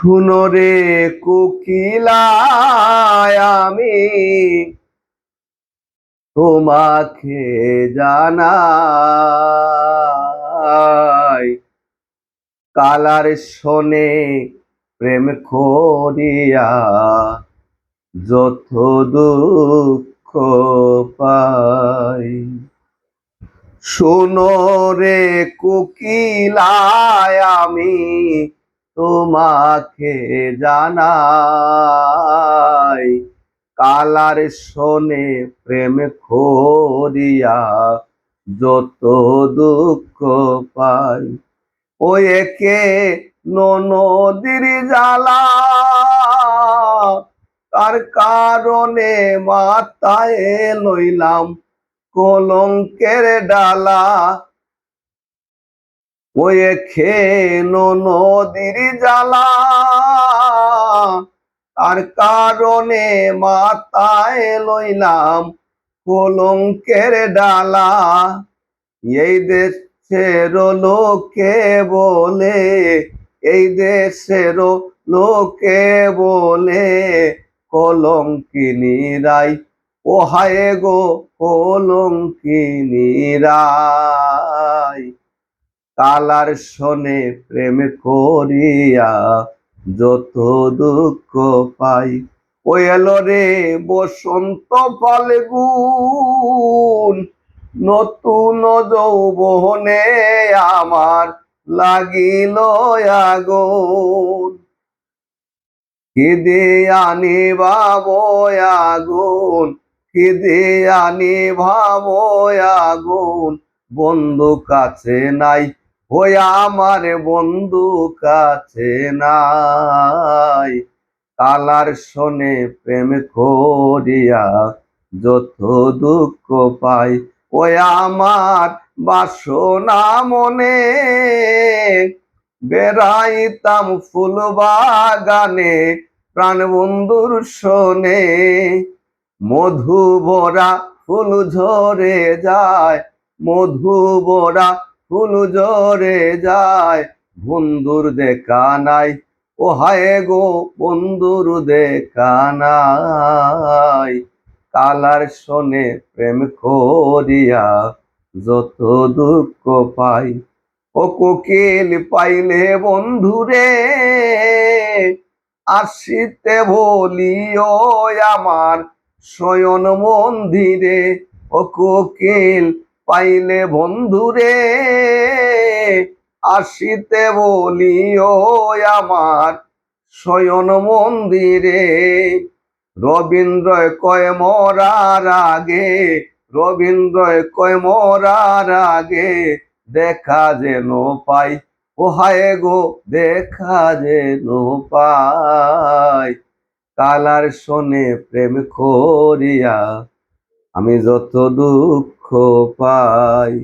শুনো রে কোকিলায় আমি তোমাকে জানাই কালার শোনে প্রেম করিয়া যত দুঃখ পাই। শুনো রে কোকিলায় আমি তোমাকে জানাই কালার শোনে প্রেম করিয়া যত দুঃখ পাই। ও একে নদীর জ্বালা তার কারণে মাথায় লইলাম কলঙ্কের ডালা। ওই নদীর জ্বালা তার কারণে মাথায় লইলাম কলঙ্কের ডালা। এই দেশের লোকে বলে, এই দেশের লোকে বলে কলঙ্কিনীরাই, ও হায় গো কলঙ্কিনীরাই কালার শোনে প্রেম করিয়া যত দুঃখ পাই। ও এলো রে বসন্ত ফাল্গুন নতুন যৌবনে আমার লাগিল আগুন। খিদে আনি ভাবো আগুন, খিদে আনি ভাবো আগুন, বন্ধু কাছে নাই ওই আমার বন্ধু কাছে নাই কালার শোনে প্রেম করিয়া যত দুঃখ পাই। ওই আমার বাসনা মনে বেড়াইতাম ফুল বাগানে প্রাণ বন্ধুর শোনে মধু ভরা ফুল ঝরে যায়, মধু ভরা ফুল ঝরে যায়, বন্ধুর দেখা নাই, ও হায় গো বন্ধুর দেখা নাই কালার শোনে প্রেম করিয়া যত দুঃখ পাই। ও কোকিল পাইলে বন্ধুরে আসিতে বলিও আমার শয়ন মন্দিরে। ও কোকিল পাইলে বন্ধুরে আসিতে বলিও আমার শয়ন মন্দিরে। রবীন্দ্র কয় মরার আগে, রবীন্দ্র কয় মরার আগে দেখা যেন পাই, ও হায় গো দেখা যেন পাই কালার শোনে প্রেম করিয়া আমি যত দুঃখ পাই।